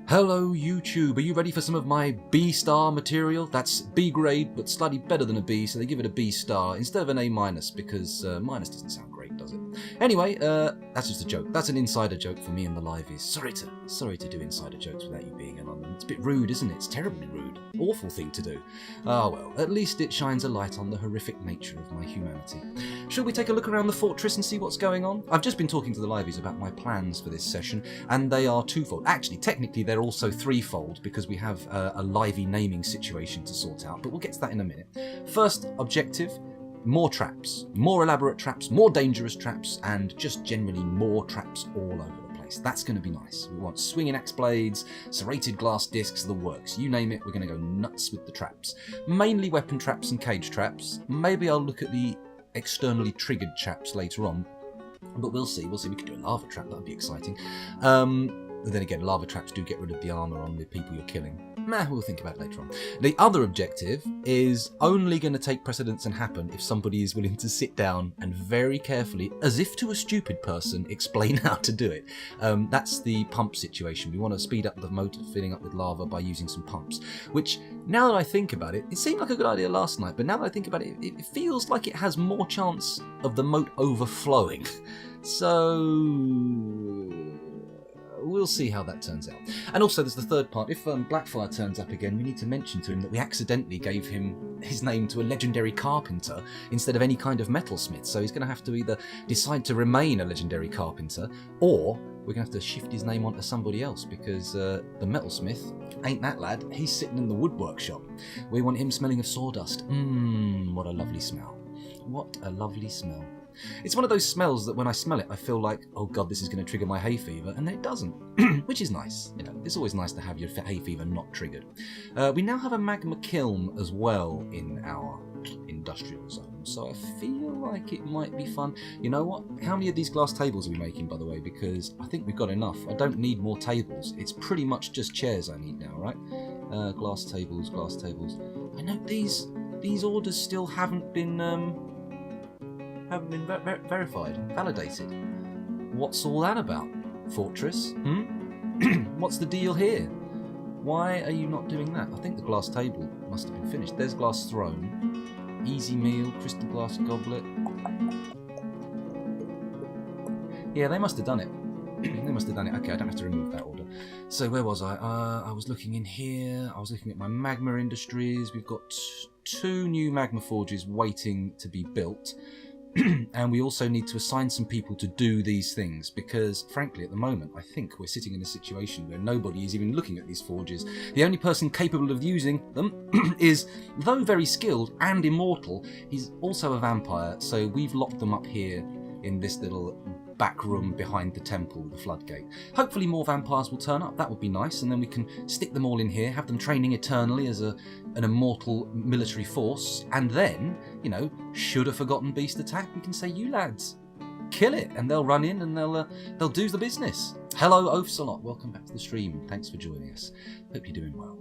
Hello YouTube, are you ready for some of my B-star material? That's B grade, but slightly better than a B, so they give it a B star instead of an A minus, because minus doesn't sound great, does it? Anyway, that's just a joke. That's an insider joke for me and the liveys. Sorry to do insider jokes without you being in on them. It's a bit rude, isn't it? It's terribly rude. Awful thing to do. Ah well, at least it shines a light on the horrific nature of my humanity. Shall we take a look around the fortress and see what's going on? I've just been talking to the liveys about my plans for this session, and they are twofold. Actually, technically they're also threefold, because we have a livey naming situation to sort out, but we'll get to that in a minute. First objective, more traps. More elaborate traps, more dangerous traps, and just generally more traps all over the place. That's going to be nice. We want swinging axe blades, serrated glass discs, the works. You name it, we're going to go nuts with the traps. Mainly weapon traps and cage traps. Maybe I'll look at the externally triggered traps later on, but we'll see. We could do a lava trap, that'd be exciting. But then again, lava traps do get rid of the armour on the people you're killing. We'll think about it later on. The other objective is only going to take precedence and happen if somebody is willing to sit down and very carefully, as if to a stupid person, explain how to do it. That's the pump situation. We want to speed up the motor filling up with lava by using some pumps, which, now that I think about it, it seemed like a good idea last night, but now that I think about it, it feels like it has more chance of the moat overflowing. So we'll see how that turns out. And also there's the third part. If Blackfire turns up again, we need to mention to him that we accidentally gave him his name to a legendary carpenter instead of any kind of metalsmith. So he's going to have to either decide to remain a legendary carpenter, or we're going to have to shift his name onto somebody else, because the metalsmith ain't that lad. He's sitting in the woodwork shop. We want him smelling of sawdust. What a lovely smell. What a lovely smell. It's one of those smells that when I smell it, I feel like, oh god, this is going to trigger my hay fever, and then it doesn't, which is nice. You know, it's always nice to have your hay fever not triggered. We now have a magma kiln as well in our industrial zone, so I feel like it might be fun. You know what? How many of these glass tables are we making, by the way? Because I think we've got enough. I don't need more tables. It's pretty much just chairs I need now, right? Glass tables, glass tables. I know these orders still haven't been verified, validated. What's all that about, Fortress? What's the deal here? Why are you not doing that? I think the glass table must have been finished. There's glass throne, easy meal, crystal glass goblet. Yeah, they must have done it. They must have done it. Okay, I don't have to remove that order. So where was I? I was looking in here. I was looking at my magma industries. We've got 2 new magma forges waiting to be built. And we also need to assign some people to do these things, because frankly at the moment I think we're sitting in a situation where nobody is even looking at these forges. The only person capable of using them is, though very skilled and immortal, he's also a vampire, so we've locked them up here in this little back room behind the temple, the floodgate. Hopefully more vampires will turn up, that would be nice, and then we can stick them all in here, have them training eternally as an immortal military force, and then, you know, should a forgotten beast attack, we can say, you lads, kill it, and they'll run in and they'll do the business. Hello Oafsalot, welcome back to the stream, thanks for joining us. Hope you're doing well.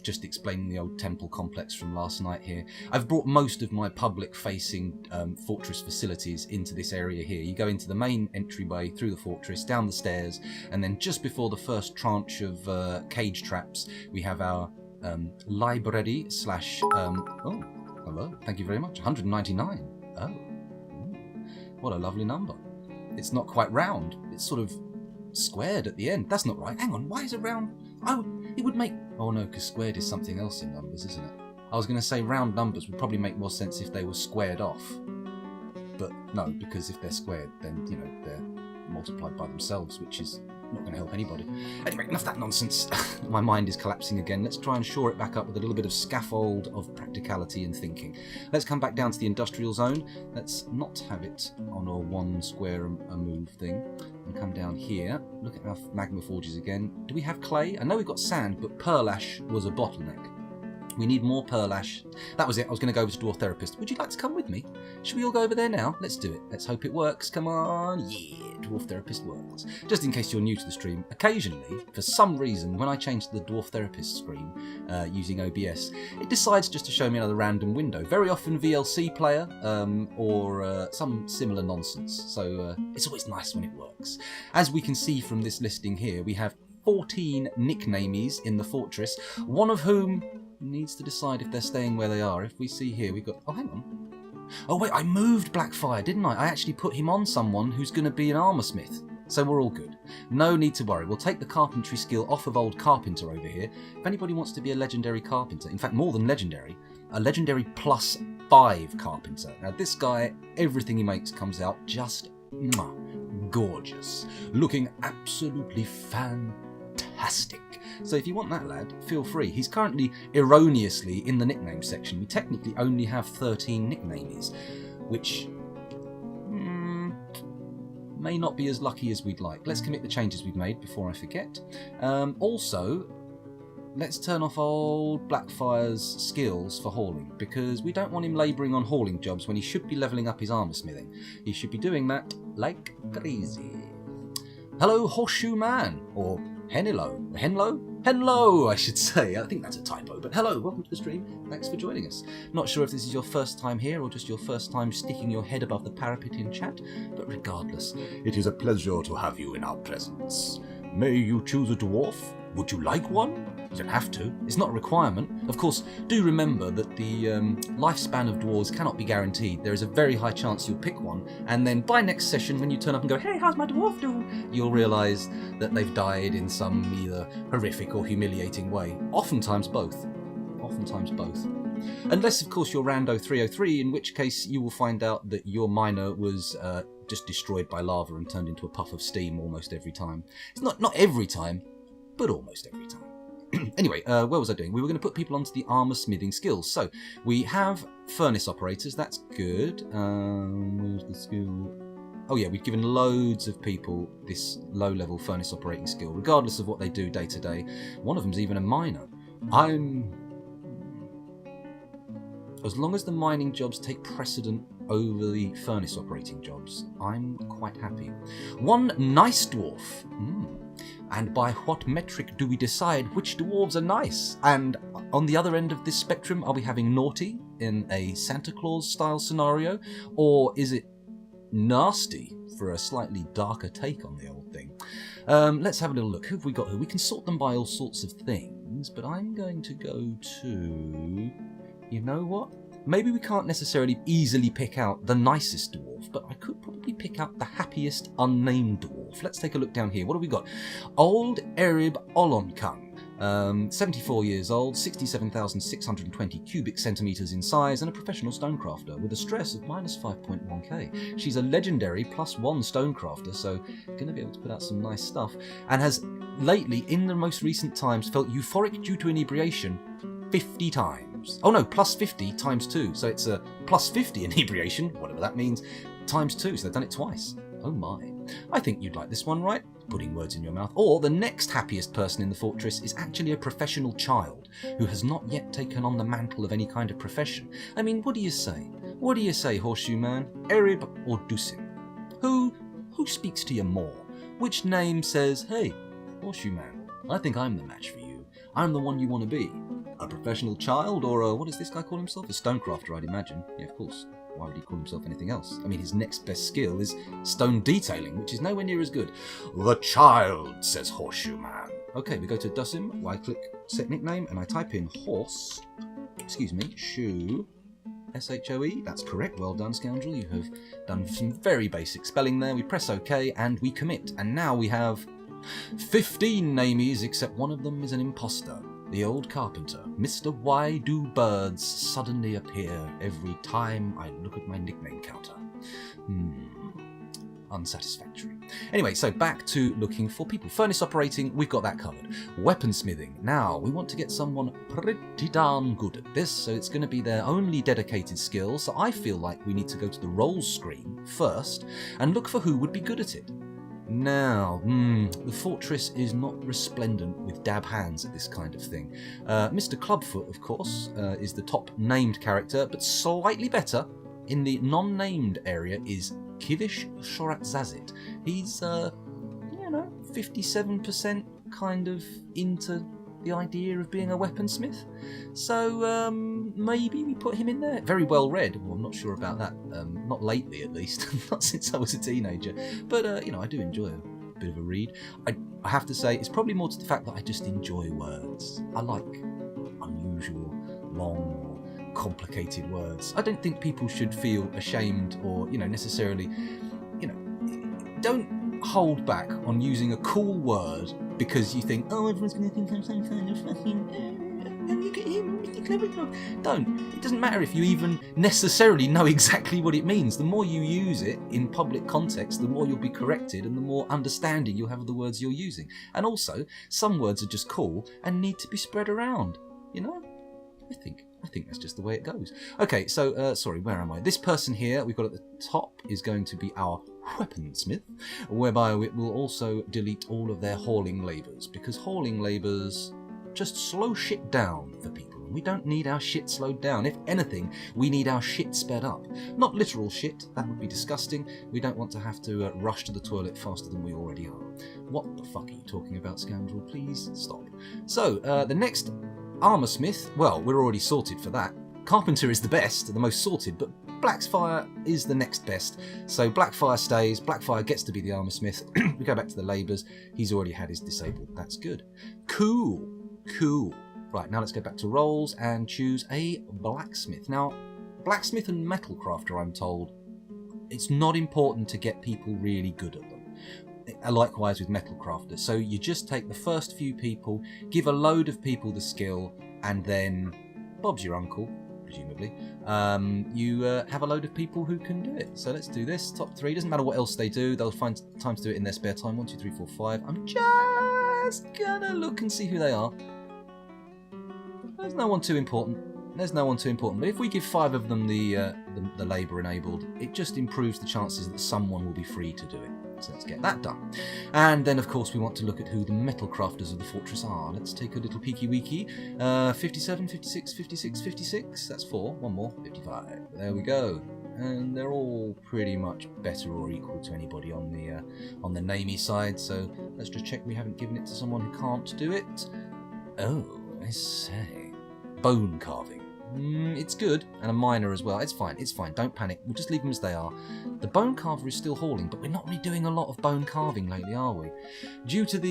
Just explaining the old temple complex from last night here. I've brought most of my public facing fortress facilities into this area here. You go into the main entryway through the fortress, down the stairs, and then just before the first tranche of cage traps, we have our library slash, oh, hello, thank you very much, 199. Oh, what a lovely number. It's not quite round, it's sort of squared at the end. That's not right. Hang on, why is it round? Oh, it would make... Oh no, because squared is something else in numbers, isn't it? I was going to say round numbers would probably make more sense if they were squared off. But no, because if they're squared, then, you know, they're multiplied by themselves, which is not going to help anybody. Anyway, enough that nonsense. My mind is collapsing again. Let's try and shore it back up with a little bit of scaffold of practicality and thinking. Let's come back down to the industrial zone. Let's not have it on a 1 square a move thing. And come down here. Look at our magma forges again. Do we have clay? I know we've got sand, but pearl ash was a bottleneck. We need more pearl ash. That was it. I was going to go over to Dwarf Therapist. Would you like to come with me? Should we all go over there now? Let's do it. Let's hope it works. Come on. Yeah, Dwarf Therapist works. Just in case you're new to the stream, occasionally, for some reason, when I change to the Dwarf Therapist screen using OBS, it decides just to show me another random window. Very often VLC player or some similar nonsense. So it's always nice when it works. As we can see from this listing here, we have 14 nicknamies in the fortress, one of whom needs to decide if they're staying where they are. If we see here, we've got... Oh, hang on. Oh, wait, I moved Blackfire, didn't I? I actually put him on someone who's going to be an armour smith. So we're all good. No need to worry. We'll take the carpentry skill off of old Carpenter over here. If anybody wants to be a legendary carpenter, in fact, more than legendary, a legendary +5 carpenter. Now, this guy, everything he makes comes out just gorgeous. Looking absolutely fantastic. So if you want that lad, feel free. He's currently erroneously in the nickname section. We technically only have 13 nicknames, which may not be as lucky as we'd like. Let's commit the changes we've made before I forget. Also, let's turn off old Blackfire's skills for hauling, because we don't want him labouring on hauling jobs when he should be levelling up his armour smithing. He should be doing that like crazy. Hello, Horseshoe Man, or Henlo, I should say. I think that's a typo, but hello, welcome to the stream. Thanks for joining us. Not sure if this is your first time here or just your first time sticking your head above the parapet in chat, but regardless, it is a pleasure to have you in our presence. May you choose a dwarf? Would you like one? You don't have to. It's not a requirement. Of course, do remember that the lifespan of dwarves cannot be guaranteed. There is a very high chance you'll pick one, and then by next session, when you turn up and go, hey, how's my dwarf doing? You'll realise that they've died in some either horrific or humiliating way. Oftentimes both. Oftentimes both. Unless, of course, you're Rando 303, in which case you will find out that your miner was just destroyed by lava and turned into a puff of steam almost every time. It's not every time, but almost every time. Anyway, what was I doing? We were going to put people onto the armour smithing skills. So, we have furnace operators, that's good. Where's the skill? Oh yeah, we've given loads of people this low-level furnace operating skill, regardless of what they do day to day. One of them's even a miner. As long as the mining jobs take precedent over the furnace operating jobs, I'm quite happy. One nice dwarf. And by what metric do we decide which dwarves are nice? And on the other end of this spectrum, are we having naughty in a Santa Claus style scenario? Or is it nasty for a slightly darker take on the old thing? Let's have a little look. Who have we got here? We can sort them by all sorts of things, but I'm going to go to... You know what? Maybe we can't necessarily easily pick out the nicest dwarf, but I could probably pick out the happiest unnamed dwarf. Let's take a look down here. What have we got? Old Erib Olonkan, 74 years old, 67,620 cubic centimetres in size, and a professional stonecrafter with a stress of -5.1k. She's a legendary +1 stonecrafter, so going to be able to put out some nice stuff, and has lately, in the most recent times, felt euphoric due to inebriation 50 times. Oh no, +50 times 2. So it's a +50 inebriation, whatever that means, times 2. So they've done it twice. Oh my. I think you'd like this one, right? Putting words in your mouth. Or the next happiest person in the fortress is actually a professional child who has not yet taken on the mantle of any kind of profession. I mean, what do you say? What do you say, Horseshoe Man? Erib or Dusim? Who speaks to you more? Which name says, hey, Horseshoe Man, I think I'm the match for you. I'm the one you want to be. A professional child, or what does this guy call himself? A stonecrafter, I'd imagine. Yeah, of course. Why would he call himself anything else? I mean, his next best skill is stone detailing, which is nowhere near as good. The child, says Horseshoe Man. Okay, we go to Dusim, I click set nickname, and I type in horse, shoe, S-H-O-E, that's correct, well done, scoundrel, you have done some very basic spelling there. We press OK, and we commit, and now we have 15 namies, except one of them is an imposter. The old carpenter, Mr. Why Do Birds suddenly appear every time I look at my nickname counter? Unsatisfactory. Anyway, so back to looking for people. Furnace operating, we've got that covered. Weaponsmithing. Now, we want to get someone pretty darn good at this, so it's going to be their only dedicated skill, so I feel like we need to go to the roles screen first and look for who would be good at it. Now, the fortress is not resplendent with dab hands at this kind of thing. Mr. Clubfoot, of course, is the top named character, but slightly better in the non-named area is Kivish Shoratzazit. He's, 57% kind of into the idea of being a weaponsmith. So maybe we put him in there. Very well read. Well, I'm not sure about that. Not lately, at least. Not since I was a teenager. But, I do enjoy a bit of a read. I I have to say it's probably more to the fact that I just enjoy words. I like unusual, long, or complicated words. I don't think people should feel ashamed or, necessarily, don't hold back on using a cool word because you think, oh, everyone's going to think I'm some kind of fucking... Don't. It doesn't matter if you even necessarily know exactly what it means. The more you use it in public context, the more you'll be corrected and the more understanding you'll have of the words you're using. And also, some words are just cool and need to be spread around. I think that's just the way it goes. Okay, so, sorry, where am I? This person here, we've got at the top, is going to be our weaponsmith, whereby it will also delete all of their hauling labours, because hauling labours just slow shit down for people. We don't need our shit slowed down. If anything, we need our shit sped up. Not literal shit, that would be disgusting. We don't want to have to rush to the toilet faster than we already are. What the fuck are you talking about, scoundrel? Please stop. So, the next armoursmith, well, we're already sorted for that. Carpenter is the best, the most sorted, but Blackfire is the next best. So Blackfire stays, Blackfire gets to be the armoursmith. We go back to the labours. He's already had his disabled. That's good. Cool. Right, now let's go back to roles and choose a blacksmith. Now, blacksmith and metal crafter, I'm told, it's not important to get people really good at them. Likewise with metal crafters. So you just take the first few people, give a load of people the skill, and then Bob's your uncle, presumably. You have a load of people who can do it. So let's do this. Top 3. Doesn't matter what else they do. They'll find time to do it in their spare time. 1, 2, 3, 4, 5. I'm just gonna look and see who they are. There's no one too important. But if we give 5 of them the labour enabled, it just improves the chances that someone will be free to do it. So let's get that done. And then, of course, we want to look at who the metal crafters of the fortress are. Let's take a little peeky weeky. 57, 56, 56, 56. That's 4. One more. 55. There we go. And they're all pretty much better or equal to anybody on the namey side. So let's just check we haven't given it to someone who can't do it. Oh, I say. Bone carving. It's good, and a miner as well. It's fine, don't panic. We'll just leave them as they are. The bone carver is still hauling, but we're not really doing a lot of bone carving lately, are we? Due to the,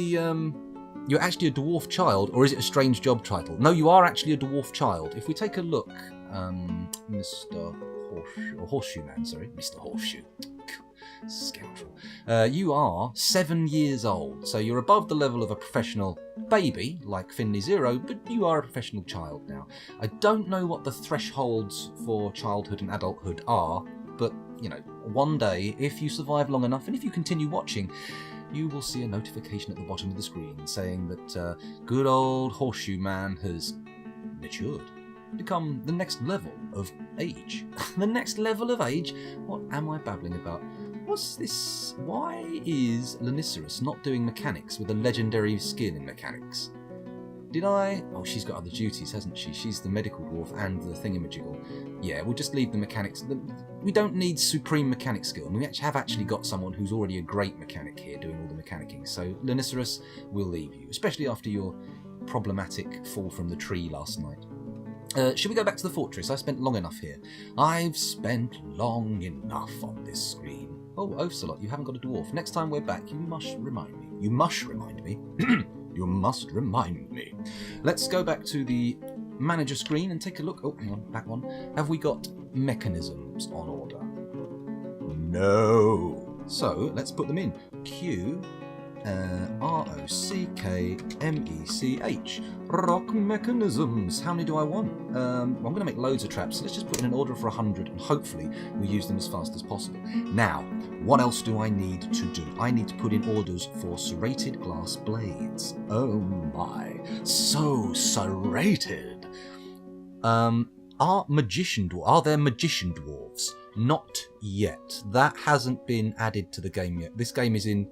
you're actually a dwarf child, or is it a strange job title? No, you are actually a dwarf child. If we take a look, Mr. Horseshoe Man, sorry, Mr. Horseshoe. Scoundrel. You are 7 years old, so you're above the level of a professional baby, like Finley Zero, but you are a professional child now. I don't know what the thresholds for childhood and adulthood are, but, one day, if you survive long enough, and if you continue watching, you will see a notification at the bottom of the screen saying that good old Horseshoe Man has matured. Become the next level of age. The next level of age? What am I babbling about? What's this? Why is Lanicerus not doing mechanics with a legendary skill in mechanics? Did I? Oh, she's got other duties, hasn't she? She's the medical dwarf and the thingamajiggle. Yeah, we'll just leave the mechanics. We don't need supreme mechanic skill. We have actually got someone who's already a great mechanic here doing all the mechanicking. So, Lanicerus, we'll leave you, especially after your problematic fall from the tree last night. Should we go back to the fortress? I spent long enough here. I've spent long enough on this screen. Oh, Ocelot, you haven't got a dwarf. Next time we're back, you must remind me. You must remind me. You must remind me. Let's go back to the manager screen and take a look. Oh, hang on, back one. Have we got mechanisms on order? No. So, let's put them in. Q ROCKMECH. Rock mechanisms. How many do I want? I'm going to make loads of traps, so let's just put in an order for 100 and hopefully we'll use them as fast as possible. Now, what else do I need to do? I need to put in orders for serrated glass blades. Oh my, so serrated. Are there magician dwarves? Not yet. That hasn't been added to the game yet. This game is in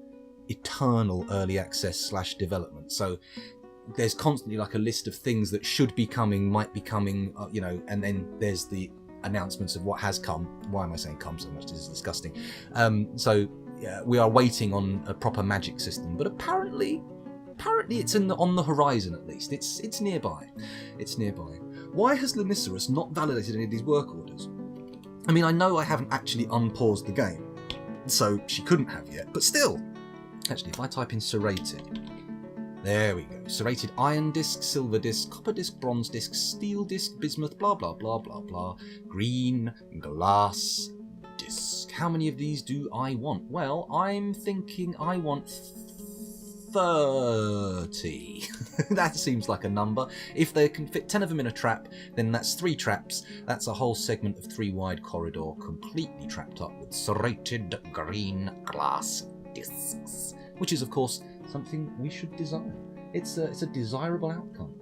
eternal early access / development, so there's constantly like a list of things that should be coming, might be coming, and then there's the announcements of what has come. Why am I saying come so much? This is disgusting. So we are waiting on a proper magic system, but apparently it's on the horizon at least. It's nearby. It's nearby. Why has Lanicerus not validated any of these work orders? I mean, I know I haven't actually unpaused the game, so she couldn't have yet, but still. Actually, if I type in serrated, There we go. Serrated iron disc, silver disc, copper disc, bronze disc, steel disc, bismuth, blah, blah, blah, blah, blah. Green glass disc. How many of these do I want? Well, I'm thinking I want 30. That seems like a number. If they can fit 10 of them in a trap, then that's 3 traps. That's a whole segment of 3 wide corridor completely trapped up with serrated green glass discs, which is, of course, something we should desire. It's a desirable outcome.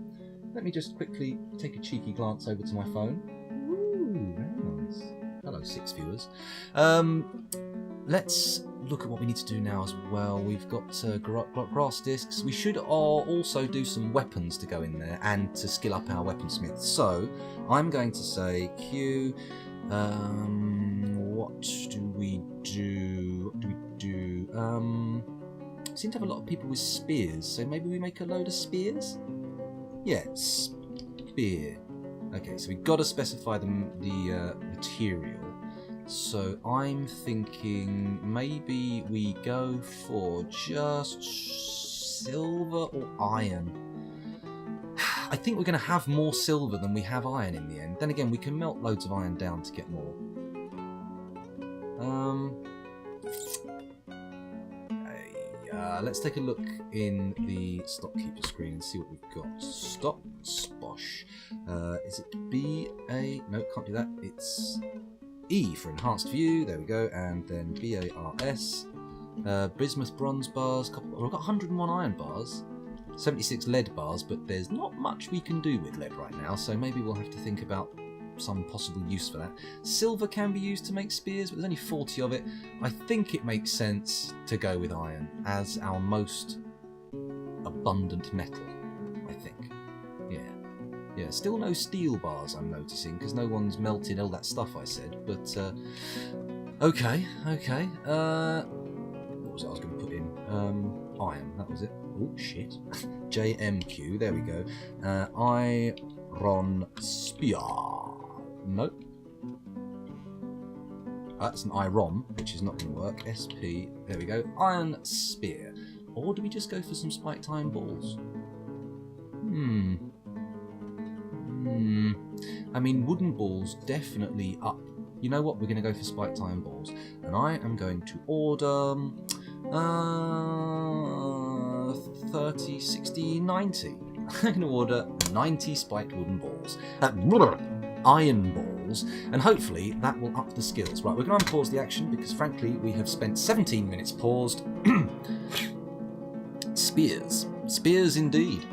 Let me just quickly take a cheeky glance over to my phone. Ooh, very nice. Hello, 6 viewers. Let's look at what we need to do now as well. We've got grass discs. We should also do some weapons to go in there and to skill up our weaponsmith. So I'm going to say Q. What do we do? Seem to have a lot of people with spears, so maybe we make a load of spears? Yeah, spear. Okay, so we've got to specify the material. So I'm thinking maybe we go for just silver or iron. I think we're going to have more silver than we have iron in the end. Then again, we can melt loads of iron down to get more. Let's take a look in the stock keeper screen and see what we've got. Stock sposh. Is it B, A? No, can't do that. It's E for enhanced view. There we go. And then BARS. Bismuth bronze bars. We've got 101 iron bars. 76 lead bars, but there's not much we can do with lead right now, so maybe we'll have to think about some possible use for that. Silver can be used to make spears, but there's only 40 of it. I think it makes sense to go with iron as our most abundant metal, I think. Yeah, still no steel bars I'm noticing, because no one's melted all that stuff I said, but okay. What was it I was going to put in? Iron, that was it. Oh, shit. JMQ, there we go. Iron spear. Nope. That's an iron, which is not going to work. SP, there we go. Iron spear. Or do we just go for some spiked iron balls? I mean, wooden balls definitely up. You know what? We're going to go for spiked iron balls. And I am going to order 30, 60, 90. I'm going to order 90 spiked wooden balls. Iron balls, and hopefully that will up the skills. Right, we're going to unpause the action because frankly we have spent 17 minutes paused. Spears. Spears indeed.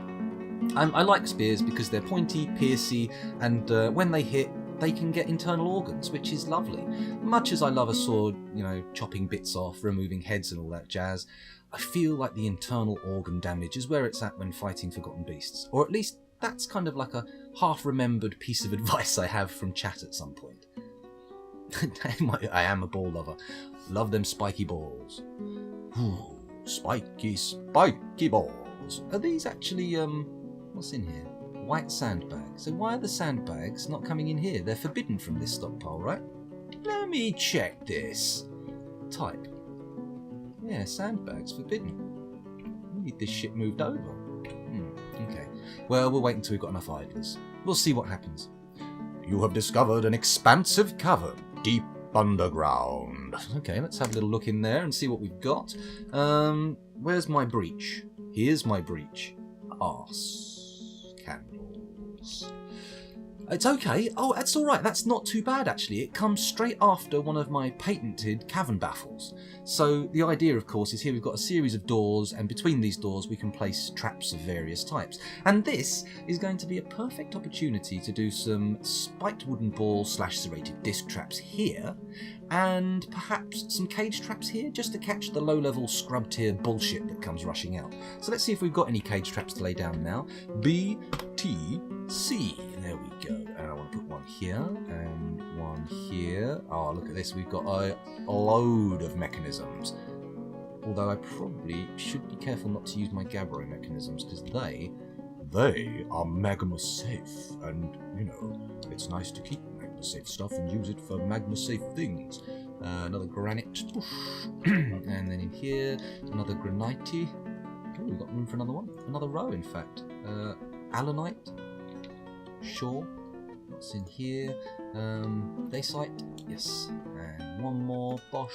I like spears because they're pointy, piercy, and when they hit, they can get internal organs, which is lovely. Much as I love a sword, you know, chopping bits off, removing heads and all that jazz, I feel like the internal organ damage is where it's at when fighting forgotten beasts. Or at least that's kind of like a half-remembered piece of advice I have from chat at some point. I am a ball lover. Love them spiky balls. Ooh, spiky balls. Are these actually, what's in here? White sandbags. So why are the sandbags not coming in here? They're forbidden from this stockpile, right? Let me check this. Type. Yeah, sandbags forbidden. We need this shit moved over. Okay. Well, we'll wait until we've got enough idlers. We'll see what happens. You have discovered an expansive cavern deep underground. Okay, let's have a little look in there and see what we've got. Where's my breach? Here's my breach. Arse. Candles. It's okay. Oh, that's alright. That's not too bad, actually. It comes straight after one of my patented cavern baffles. So the idea, of course, is here we've got a series of doors, and between these doors we can place traps of various types. And this is going to be a perfect opportunity to do some spiked wooden ball / serrated disc traps here, and perhaps some cage traps here, just to catch the low-level scrub tier bullshit that comes rushing out. So let's see if we've got any cage traps to lay down now. B, T, C. There we go. And I want to put one here and one here. Oh, look at this. We've got a load of mechanisms. Although I probably should be careful not to use my Gabbro mechanisms because they are magma safe. And, you know, it's nice to keep magma safe stuff and use it for magma safe things. Another granite. And then in here, another granite. Oh, we've got room for another one. Another row, in fact. Allanite. Sure. What's in here? Dacite. Yes. And one more. Bosch.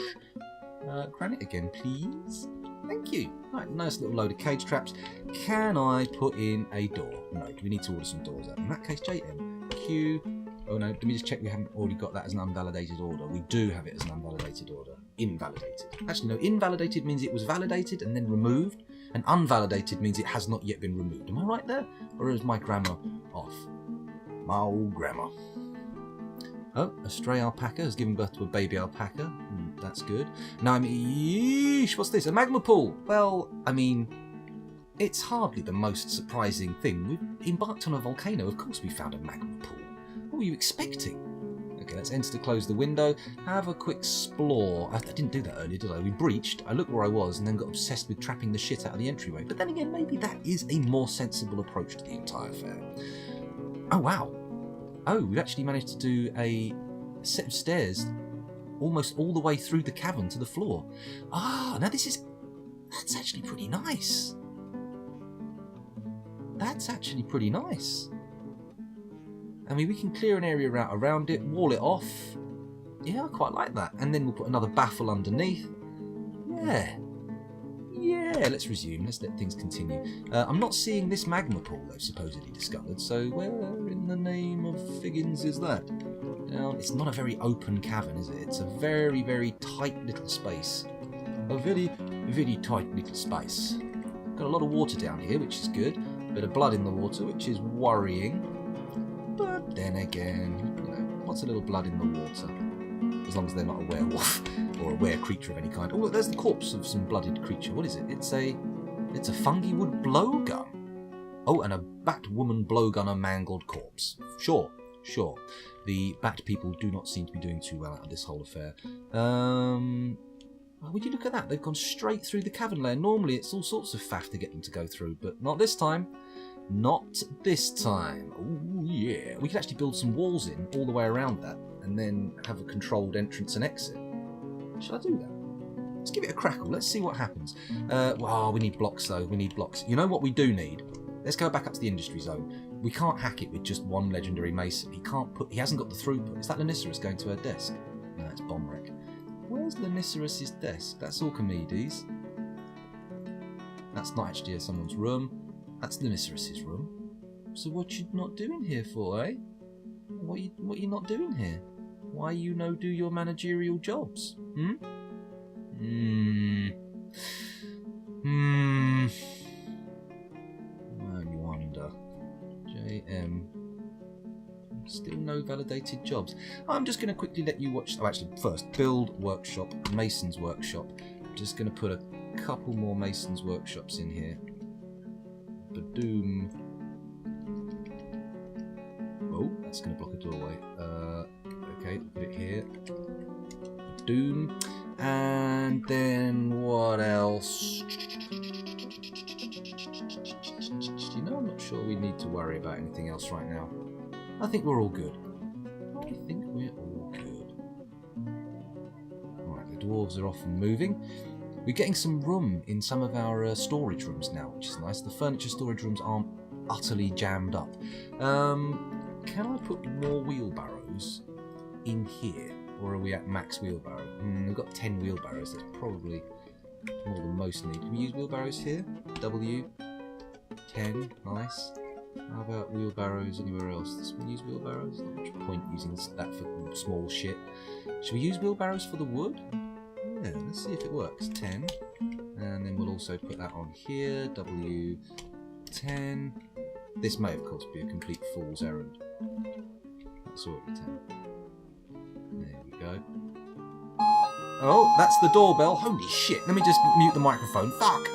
Granite again, please. Thank you. Right, nice little load of cage traps. Can I put in a door? No, we need to order some doors out. In that case, JM. Q. Oh no, let me just check we haven't already got that as an unvalidated order. We do have it as an unvalidated order. Invalidated. Actually, no, invalidated means it was validated and then removed, and unvalidated means it has not yet been removed. Am I right there? Or is my grammar off? My old grammar. Oh, a stray alpaca has given birth to a baby alpaca. That's good. Now, I mean, yeesh, what's this? A magma pool. Well, I mean, it's hardly the most surprising thing. We've embarked on a volcano. Of course we found a magma pool. What were you expecting? Okay, let's enter to close the window. Have a quick explore. I didn't do that earlier, did I? We breached. I looked where I was and then got obsessed with trapping the shit out of the entryway. But then again, maybe that is a more sensible approach to the entire affair. Oh, wow. Oh, we've actually managed to do a set of stairs almost all the way through the cavern to the floor. Ah, now that's actually pretty nice. That's actually pretty nice. I mean, we can clear an area out around it, wall it off. Yeah, I quite like that. And then we'll put another baffle underneath. Yeah. Yeah, let's resume. Let's let things continue. I'm not seeing this magma pool they've supposedly discovered, so where in the name of Figgins is that? Now, it's not a very open cavern, is it? It's a very, very tight little space. A very, very tight little space. Got a lot of water down here, which is good. A bit of blood in the water, which is worrying. But then again, you know, what's a little blood in the water? As long as they're not a werewolf or a were creature of any kind. Oh, there's the corpse of some blooded creature. What is it? It's a fungi wood blowgun. Oh, and a bat woman blowgunner mangled corpse. Sure. The bat people do not seem to be doing too well out of this whole affair. Would you look at that? They've gone straight through the cavern layer. Normally it's all sorts of faff to get them to go through, but not this time. Not this time. Oh yeah. We could actually build some walls in all the way around that and then have a controlled entrance and exit. Shall I do that? Let's give it a crackle. Let's see what happens. We need blocks though. We need blocks. You know what we do need? Let's go back up to the industry zone. We can't hack it with just one legendary mason. He hasn't got the throughput. Is that Lanicerus going to her desk? No, it's Bombrek. Where's Lanicerus's desk? That's Archimedes. That's not actually someone's room. That's Lanicerus's room. So what you not doing here for, eh? What you not doing here? Why you no do your managerial jobs? I wonder. JM. Still no validated jobs. I'm just going to quickly let you watch. Oh, actually, first, build workshop, mason's workshop. I'm just going to put a couple more mason's workshops in here. Badoom. Oh, that's going to block a doorway. Okay, put it here. Badoom. And then what else? You know, I'm not sure we need to worry about anything else right now. I think we're all good. Alright, the dwarves are off and moving. We're getting some room in some of our storage rooms now, which is nice. The furniture storage rooms aren't utterly jammed up. Can I put more wheelbarrows in here? Or are we at max wheelbarrow? We've got 10 wheelbarrows. That's probably more than most need. Can we use wheelbarrows here? W. 10. Nice. How about wheelbarrows anywhere else? Does we use wheelbarrows? Not much point using that for small shit. Should we use wheelbarrows for the wood? Yeah, let's see if it works. 10. And then we'll also put that on here. W. 10. This may, of course, be a complete fool's errand. That's already 10. There we go. Oh, that's the doorbell. Holy shit. Let me just mute the microphone. Fuck!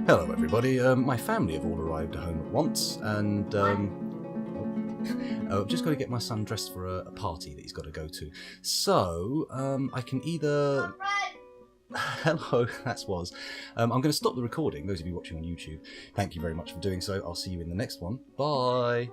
Hello everybody, my family have all arrived home at once, and I've just got to get my son dressed for a party that he's got to go to. So, I can either... Hello, that's was. I'm going to stop the recording, those of you watching on YouTube. Thank you very much for doing so. I'll see you in the next one. Bye!